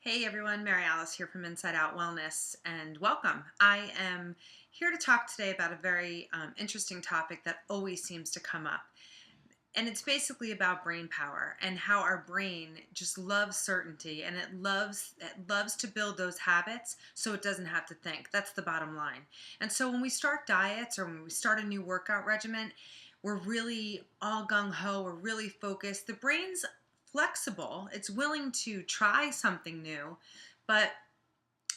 Hey everyone, Maryalice here from InsideOut Wellness, and welcome. I am here to talk today about a very interesting topic that always seems to come up. And it's basically about brain power and how our brain just loves certainty, and it loves to build those habits so it doesn't have to think. That's the bottom line. And so when we start diets or when we start a new workout regimen, we're really all gung-ho, we're really focused. The brain's flexible. It's willing to try something new, but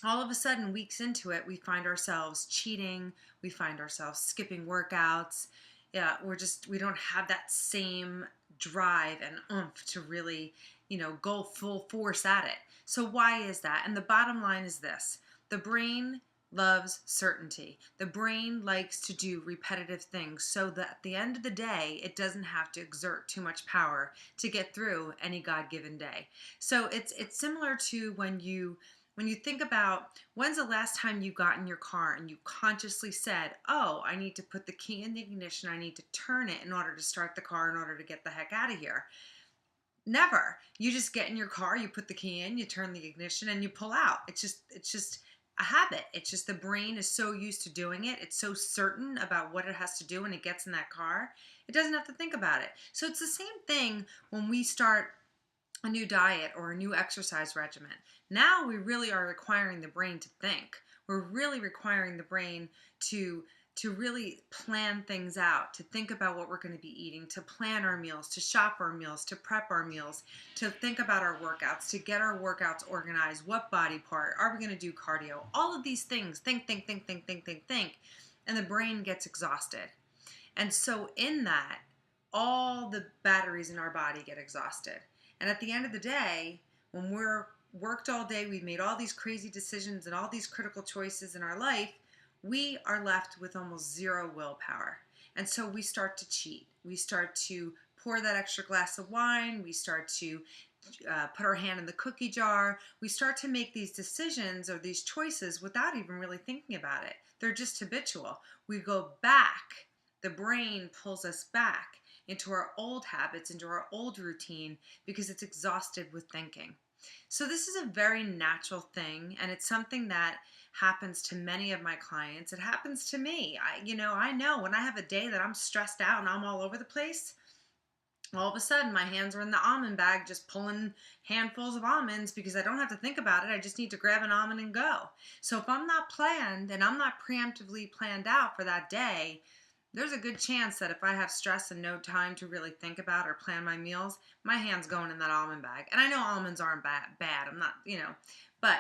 all of a sudden, weeks into it, we find ourselves cheating, we find ourselves skipping workouts. Yeah, we don't have that same drive and oomph to really, go full force at it. So why is that? And the bottom line is this: the brain loves certainty. The brain likes to do repetitive things so that at the end of the day, it doesn't have to exert too much power to get through any God-given day. So it's similar to when you think about when's the last time you got in your car and you consciously said, oh, I need to put the key in the ignition, I need to turn it in order to start the car in order to get the heck out of here. Never. You just get in your car, you put the key in, you turn the ignition, and you pull out. It's just a habit. It's just the brain is so used to doing it. It's so certain about what it has to do when it gets in that car. It doesn't have to think about it. So it's the same thing when we start a new diet or a new exercise regimen. Now we really are requiring the brain to think. We're really requiring the brain to really plan things out, to think about what we're going to be eating, to plan our meals, to shop our meals, to prep our meals, to think about our workouts, to get our workouts organized. What body part? Are we going to do cardio? All of these things. Think, think, think, think, think, think, think. And the brain gets exhausted. And so in that, all the batteries in our body get exhausted. And at the end of the day, when we're worked all day, we've made all these crazy decisions and all these critical choices in our life, we are left with almost zero willpower. And so we start to cheat. We start to pour that extra glass of wine. We start to put our hand in the cookie jar. We start to make these decisions or these choices without even really thinking about it. They're just habitual. We go back. The brain pulls us back into our old habits, into our old routine, because it's exhausted with thinking. So this is a very natural thing, and it's something that happens to many of my clients. It happens to me. I know when I have a day that I'm stressed out and I'm all over the place, all of a sudden my hands are in the almond bag just pulling handfuls of almonds because I don't have to think about it. I just need to grab an almond and go. So if I'm not planned and I'm not preemptively planned out for that day, there's a good chance that if I have stress and no time to really think about or plan my meals, my hand's going in that almond bag. And I know almonds aren't bad. I'm not, but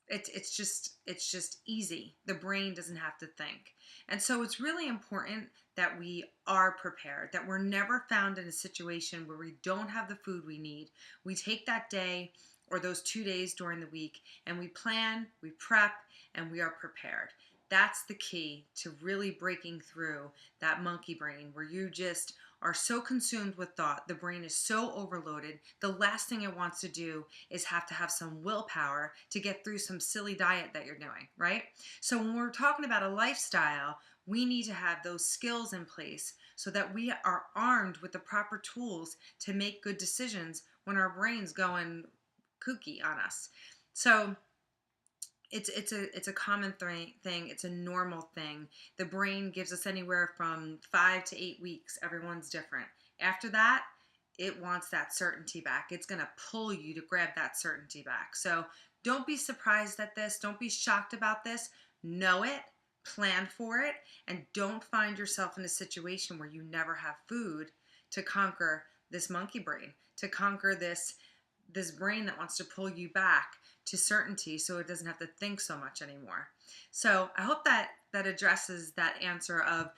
it's just easy. The brain doesn't have to think. And so it's really important that we are prepared, that we're never found in a situation where we don't have the food we need. We take that day or those 2 days during the week and we plan, we prep, and we are prepared. That's the key to really breaking through that monkey brain where you just are so consumed with thought. The brain is so overloaded. The last thing it wants to do is have to have some willpower to get through some silly diet that you're doing, right? So when we're talking about a lifestyle, we need to have those skills in place so that we are armed with the proper tools to make good decisions when our brain's going kooky on us. So it's a common thing. It's a normal thing. The brain gives us anywhere from 5 to 8 weeks. Everyone's different. After that, it wants that certainty back. It's going to pull you to grab that certainty back. So don't be surprised at this. Don't be shocked about this. Know it, plan for it, and don't find yourself in a situation where you never have food to conquer this monkey brain, to conquer this brain that wants to pull you back to certainty so it doesn't have to think so much anymore. So I hope that addresses that answer of,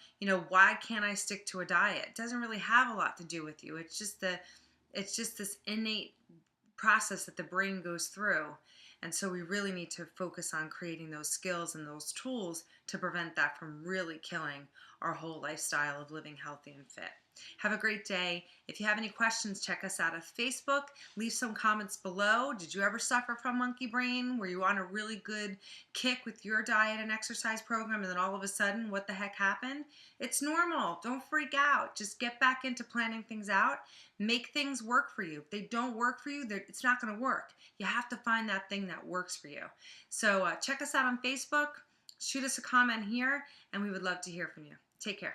why can't I stick to a diet? It doesn't really have a lot to do with you. It's just this innate process that the brain goes through. And so we really need to focus on creating those skills and those tools to prevent that from really killing our whole lifestyle of living healthy and fit. Have a great day. If you have any questions, check us out on Facebook. Leave some comments below. Did you ever suffer from monkey brain? Were you on a really good kick with your diet and exercise program and then all of a sudden, what the heck happened? It's normal. Don't freak out. Just get back into planning things out. Make things work for you. If they don't work for you, it's not going to work. You have to find that thing that works for you. So check us out on Facebook. Shoot us a comment here, and we would love to hear from you. Take care.